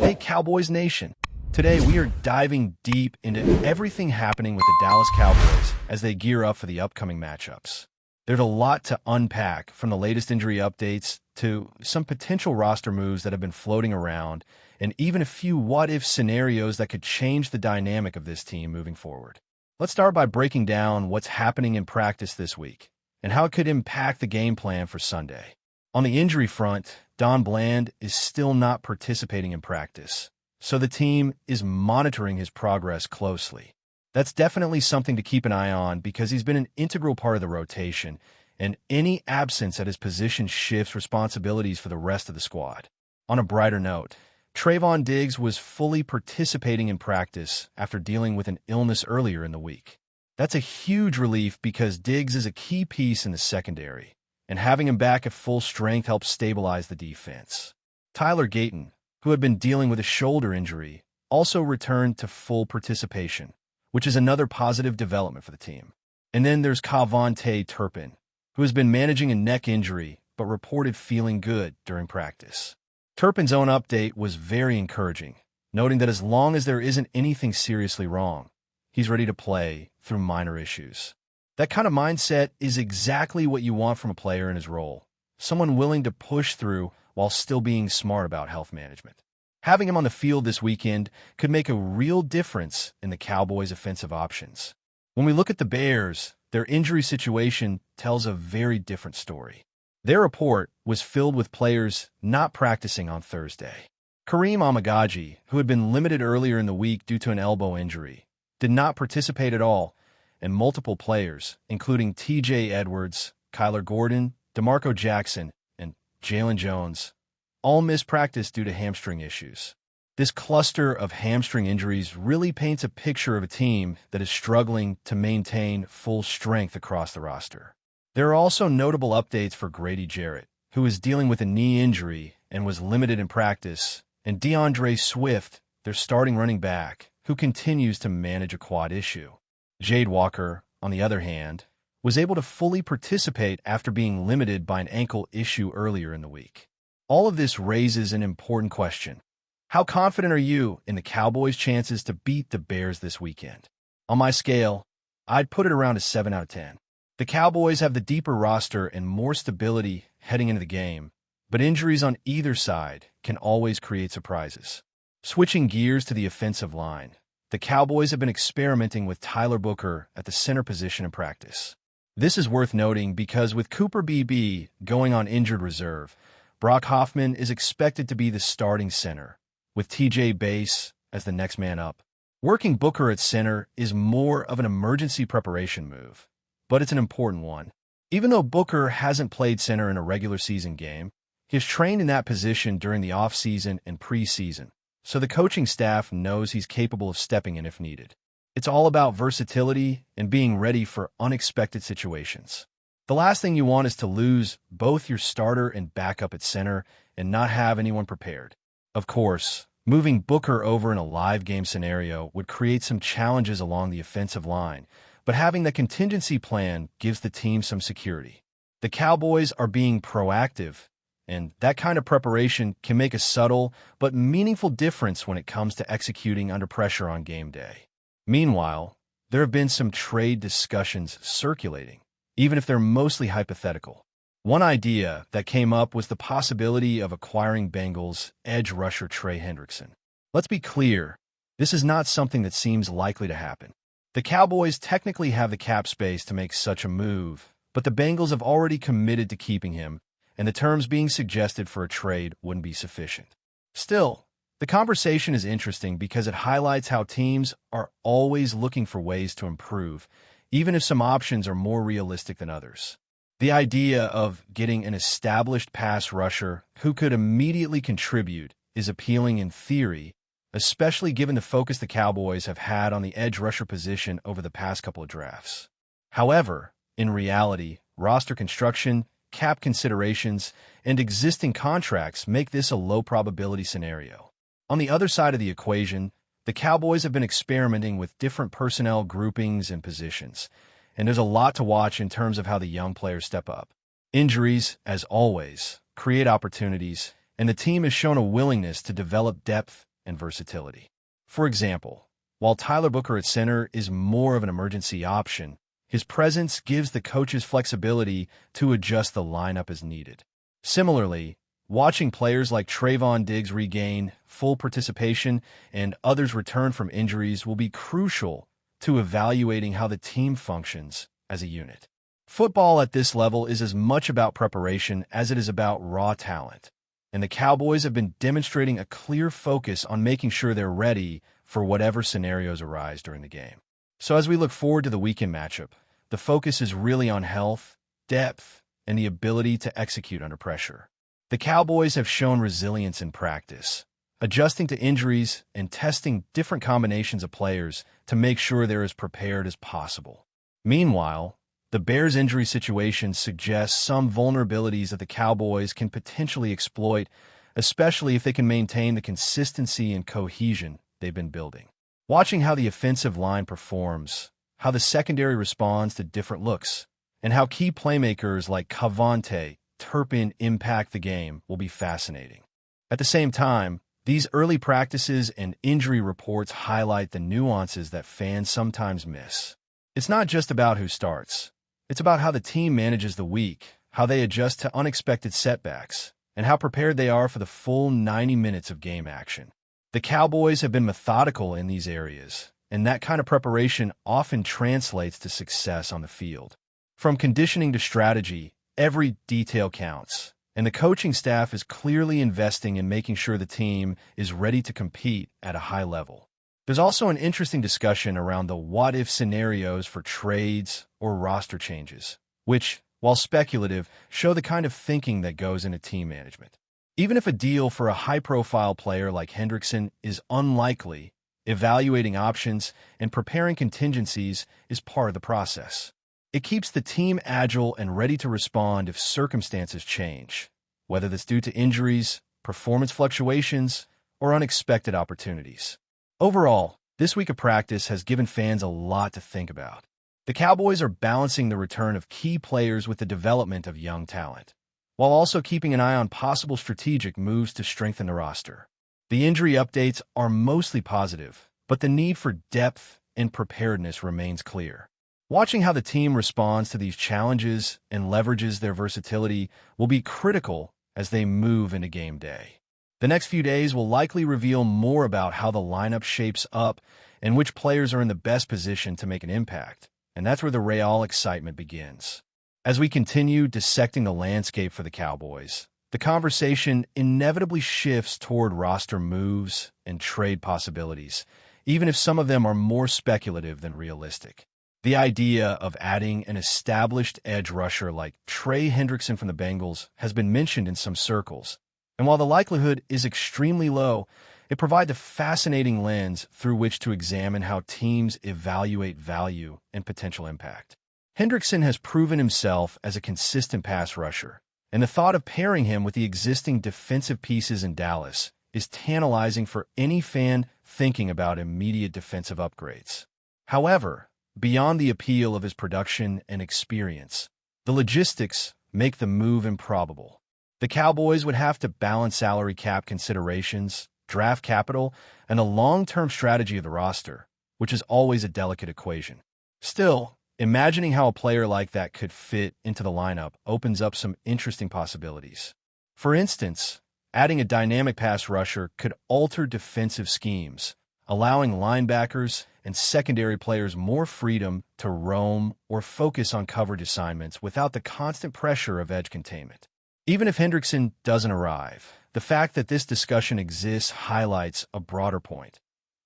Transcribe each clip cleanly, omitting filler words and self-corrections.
Hey, Cowboys Nation. Today, we are diving deep into everything happening with the Dallas Cowboys as they gear up for the upcoming matchups. There's a lot to unpack, from the latest injury updates to some potential roster moves that have been floating around, and even a few what-if scenarios that could change the dynamic of this team moving forward. Let's start by breaking down what's happening in practice this week and how it could impact the game plan for Sunday. On the injury front, Don Bland is still not participating in practice, so the team is monitoring his progress closely. That's definitely something to keep an eye on because he's been an integral part of the rotation, and any absence at his position shifts responsibilities for the rest of the squad. On a brighter note, Trayvon Diggs was fully participating in practice after dealing with an illness earlier in the week. That's a huge relief because Diggs is a key piece in the secondary, and having him back at full strength helps stabilize the defense. Tyler Gayton, who had been dealing with a shoulder injury, also returned to full participation, which is another positive development for the team. And then there's Kavontae Turpin, who has been managing a neck injury but reported feeling good during practice. Turpin's own update was very encouraging, noting that as long as there isn't anything seriously wrong, he's ready to play through minor issues. That kind of mindset is exactly what you want from a player in his role, someone willing to push through while still being smart about health management. Having him on the field this weekend could make a real difference in the Cowboys' offensive options. When we look at the Bears, their injury situation tells a very different story. Their report was filled with players not practicing on Thursday. Kareem Amagaji, who had been limited earlier in the week due to an elbow injury, did not participate at all, and multiple players, including T.J. Edwards, Kyler Gordon, DeMarco Jackson, and Jalen Jones, all missed practice due to hamstring issues. This cluster of hamstring injuries really paints a picture of a team that is struggling to maintain full strength across the roster. There are also notable updates for Grady Jarrett, who is dealing with a knee injury and was limited in practice, and DeAndre Swift, their starting running back, who continues to manage a quad issue. Jade Walker, on the other hand, was able to fully participate after being limited by an ankle issue earlier in the week. All of this raises an important question. How confident are you in the Cowboys' chances to beat the Bears this weekend? On my scale, I'd put it around a 7 out of 10. The Cowboys have the deeper roster and more stability heading into the game, but injuries on either side can always create surprises. Switching gears to the offensive line, the Cowboys have been experimenting with Tyler Booker at the center position in practice. This is worth noting because with Cooper BB going on injured reserve, Brock Hoffman is expected to be the starting center, with TJ Bass as the next man up. Working Booker at center is more of an emergency preparation move, but it's an important one. Even though Booker hasn't played center in a regular season game, he has trained in that position during the offseason and preseason, so the coaching staff knows he's capable of stepping in if needed. It's all about versatility and being ready for unexpected situations. The last thing you want is to lose both your starter and backup at center and not have anyone prepared. Of course, moving Booker over in a live game scenario would create some challenges along the offensive line, but having the contingency plan gives the team some security. The Cowboys are being proactive, and that kind of preparation can make a subtle but meaningful difference when it comes to executing under pressure on game day. Meanwhile, there have been some trade discussions circulating, even if they're mostly hypothetical. One idea that came up was the possibility of acquiring Bengals edge rusher Trey Hendrickson. Let's be clear, this is not something that seems likely to happen. The Cowboys technically have the cap space to make such a move, but the Bengals have already committed to keeping him, and the terms being suggested for a trade wouldn't be sufficient. Still, the conversation is interesting because it highlights how teams are always looking for ways to improve, even if some options are more realistic than others. The idea of getting an established pass rusher who could immediately contribute is appealing in theory, especially given the focus the Cowboys have had on the edge rusher position over the past couple of drafts. However, in reality, roster construction, cap considerations, and existing contracts make this a low-probability scenario. On the other side of the equation, the Cowboys have been experimenting with different personnel groupings and positions, and there's a lot to watch in terms of how the young players step up. Injuries, as always, create opportunities, and the team has shown a willingness to develop depth and versatility. For example, while Tyler Booker at center is more of an emergency option, his presence gives the coaches flexibility to adjust the lineup as needed. Similarly, watching players like Trayvon Diggs regain full participation and others return from injuries will be crucial to evaluating how the team functions as a unit. Football at this level is as much about preparation as it is about raw talent, and the Cowboys have been demonstrating a clear focus on making sure they're ready for whatever scenarios arise during the game. So as we look forward to the weekend matchup, the focus is really on health, depth, and the ability to execute under pressure. The Cowboys have shown resilience in practice, adjusting to injuries and testing different combinations of players to make sure they're as prepared as possible. Meanwhile, the Bears' injury situation suggests some vulnerabilities that the Cowboys can potentially exploit, especially if they can maintain the consistency and cohesion they've been building. Watching how the offensive line performs, how the secondary responds to different looks, and how key playmakers like Cavante Turpin impact the game will be fascinating. At the same time, these early practices and injury reports highlight the nuances that fans sometimes miss. It's not just about who starts. It's about how the team manages the week, how they adjust to unexpected setbacks, and how prepared they are for the full 90 minutes of game action. The Cowboys have been methodical in these areas, and that kind of preparation often translates to success on the field. From conditioning to strategy, every detail counts, and the coaching staff is clearly investing in making sure the team is ready to compete at a high level. There's also an interesting discussion around the what-if scenarios for trades or roster changes, which, while speculative, show the kind of thinking that goes into team management. Even if a deal for a high-profile player like Hendrickson is unlikely, evaluating options and preparing contingencies is part of the process. It keeps the team agile and ready to respond if circumstances change, whether that's due to injuries, performance fluctuations, or unexpected opportunities. Overall, this week of practice has given fans a lot to think about. The Cowboys are balancing the return of key players with the development of young talent, while also keeping an eye on possible strategic moves to strengthen the roster. The injury updates are mostly positive, but the need for depth and preparedness remains clear. Watching how the team responds to these challenges and leverages their versatility will be critical as they move into game day. The next few days will likely reveal more about how the lineup shapes up and which players are in the best position to make an impact, and that's where the real excitement begins. As we continue dissecting the landscape for the Cowboys, the conversation inevitably shifts toward roster moves and trade possibilities, even if some of them are more speculative than realistic. The idea of adding an established edge rusher like Trey Hendrickson from the Bengals has been mentioned in some circles, and while the likelihood is extremely low, it provides a fascinating lens through which to examine how teams evaluate value and potential impact. Hendrickson has proven himself as a consistent pass rusher, and the thought of pairing him with the existing defensive pieces in Dallas is tantalizing for any fan thinking about immediate defensive upgrades. However, beyond the appeal of his production and experience, the logistics make the move improbable. The Cowboys would have to balance salary cap considerations, draft capital, and a long-term strategy of the roster, which is always a delicate equation. Still, imagining how a player like that could fit into the lineup opens up some interesting possibilities. For instance, adding a dynamic pass rusher could alter defensive schemes, allowing linebackers and secondary players more freedom to roam or focus on coverage assignments without the constant pressure of edge containment. Even if Hendrickson doesn't arrive, the fact that this discussion exists highlights a broader point.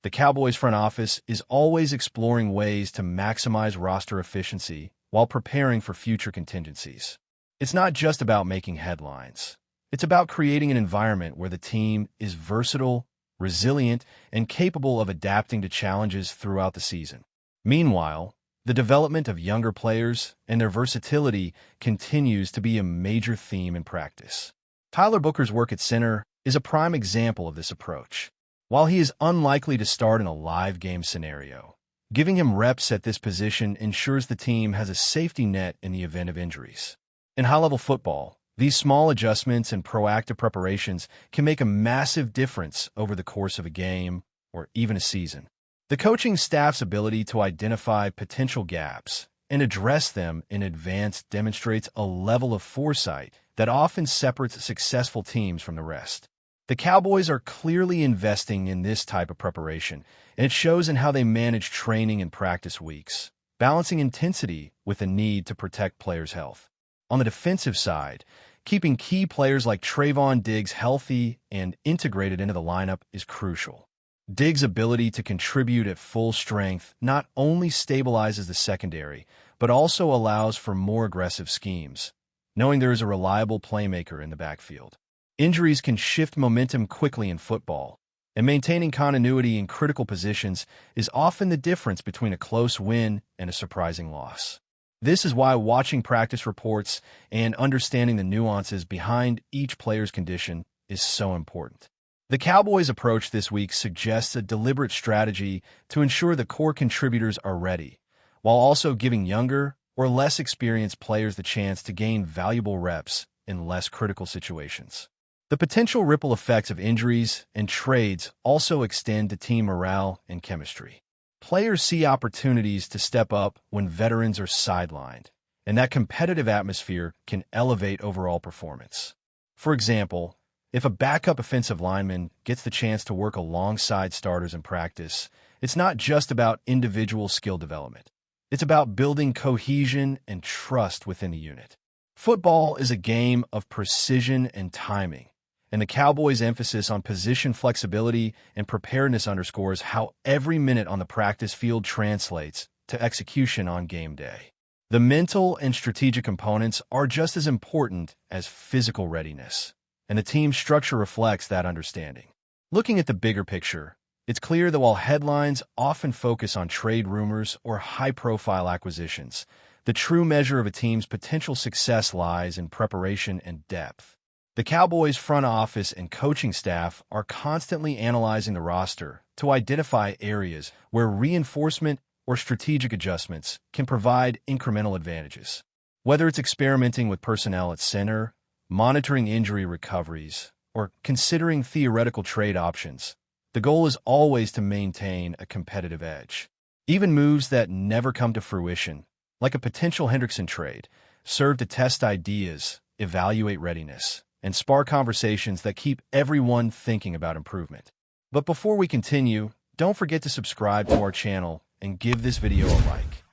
The Cowboys front office is always exploring ways to maximize roster efficiency while preparing for future contingencies. It's not just about making headlines. It's about creating an environment where the team is versatile, resilient, and capable of adapting to challenges throughout the season. Meanwhile, the development of younger players and their versatility continues to be a major theme in practice. Tyler Booker's work at center is a prime example of this approach. While he is unlikely to start in a live game scenario, giving him reps at this position ensures the team has a safety net in the event of injuries. In high-level football, These small adjustments and proactive preparations can make a massive difference over the course of a game or even a season. The coaching staff's ability to identify potential gaps and address them in advance demonstrates a level of foresight that often separates successful teams from the rest. The Cowboys are clearly investing in this type of preparation, and it shows in how they manage training and practice weeks, balancing intensity with the need to protect players' health. On the defensive side, keeping key players like Trayvon Diggs healthy and integrated into the lineup is crucial. Diggs' ability to contribute at full strength not only stabilizes the secondary, but also allows for more aggressive schemes, knowing there is a reliable playmaker in the backfield. Injuries can shift momentum quickly in football, and maintaining continuity in critical positions is often the difference between a close win and a surprising loss. This is why watching practice reports and understanding the nuances behind each player's condition is so important. The Cowboys' approach this week suggests a deliberate strategy to ensure the core contributors are ready, while also giving younger or less experienced players the chance to gain valuable reps in less critical situations. The potential ripple effects of injuries and trades also extend to team morale and chemistry. Players see opportunities to step up when veterans are sidelined, and that competitive atmosphere can elevate overall performance. For example, if a backup offensive lineman gets the chance to work alongside starters in practice, it's not just about individual skill development. It's about building cohesion and trust within the unit. Football is a game of precision and timing, and the Cowboys' emphasis on position flexibility and preparedness underscores how every minute on the practice field translates to execution on game day. The mental and strategic components are just as important as physical readiness, and the team's structure reflects that understanding. Looking at the bigger picture, it's clear that while headlines often focus on trade rumors or high-profile acquisitions, the true measure of a team's potential success lies in preparation and depth. The Cowboys' front office and coaching staff are constantly analyzing the roster to identify areas where reinforcement or strategic adjustments can provide incremental advantages. Whether it's experimenting with personnel at center, monitoring injury recoveries, or considering theoretical trade options, the goal is always to maintain a competitive edge. Even moves that never come to fruition, like a potential Hendrickson trade, serve to test ideas, evaluate readiness, and spark conversations that keep everyone thinking about improvement. But before we continue, don't forget to subscribe to our channel and give this video a like.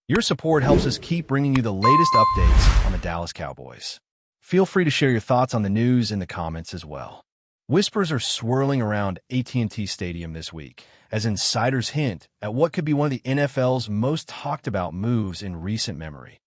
Your support helps us keep bringing you the latest updates on the Dallas Cowboys. Feel free to share your thoughts on the news in the comments as well. Whispers are swirling around AT&T Stadium this week, as insiders hint at what could be one of the NFL's most talked about moves in recent memory.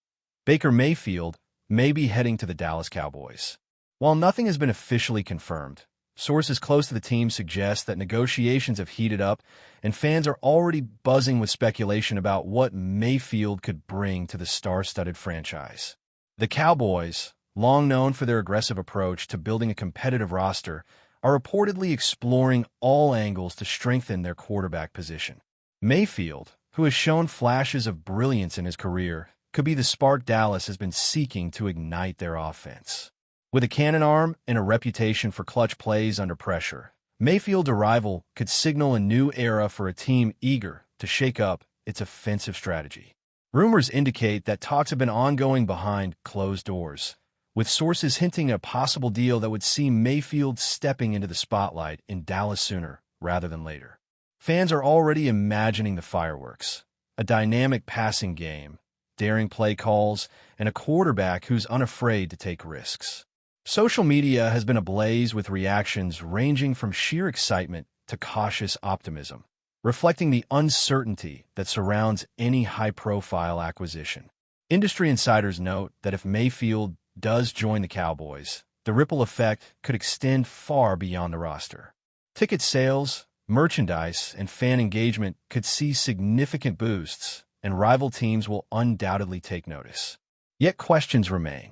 Baker Mayfield may be heading to the Dallas Cowboys. While nothing has been officially confirmed, sources close to the team suggest that negotiations have heated up and fans are already buzzing with speculation about what Mayfield could bring to the star-studded franchise. The Cowboys, long known for their aggressive approach to building a competitive roster, are reportedly exploring all angles to strengthen their quarterback position. Mayfield, who has shown flashes of brilliance in his career, could be the spark Dallas has been seeking to ignite their offense. With a cannon arm and a reputation for clutch plays under pressure, Mayfield's arrival could signal a new era for a team eager to shake up its offensive strategy. Rumors indicate that talks have been ongoing behind closed doors, with sources hinting at a possible deal that would see Mayfield stepping into the spotlight in Dallas sooner rather than later. Fans are already imagining the fireworks, a dynamic passing game, daring play calls, and a quarterback who's unafraid to take risks. Social media has been ablaze with reactions ranging from sheer excitement to cautious optimism, reflecting the uncertainty that surrounds any high-profile acquisition. Industry insiders note that if Mayfield does join the Cowboys, the ripple effect could extend far beyond the roster. Ticket sales, merchandise, and fan engagement could see significant boosts, and rival teams will undoubtedly take notice. Yet questions remain.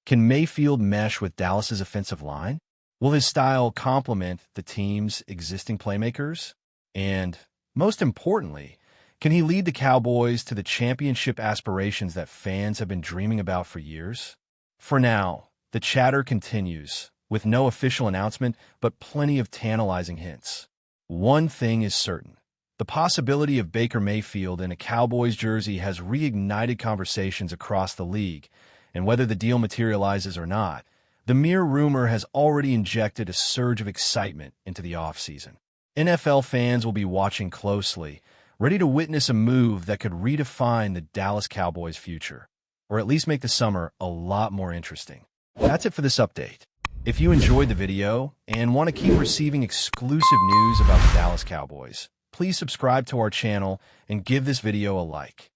Can Mayfield mesh with Dallas's offensive line? Will his style complement the team's existing playmakers? And, most importantly, can he lead the Cowboys to the championship aspirations that fans have been dreaming about for years? For now, the chatter continues, with no official announcement, but plenty of tantalizing hints. One thing is certain. The possibility of Baker Mayfield in a Cowboys jersey has reignited conversations across the league, and whether the deal materializes or not, the mere rumor has already injected a surge of excitement into the offseason. NFL fans will be watching closely, ready to witness a move that could redefine the Dallas Cowboys' future, or at least make the summer a lot more interesting. That's it for this update. If you enjoyed the video and want to keep receiving exclusive news about the Dallas Cowboys, please subscribe to our channel and give this video a like.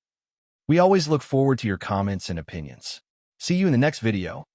We always look forward to your comments and opinions. See you in the next video.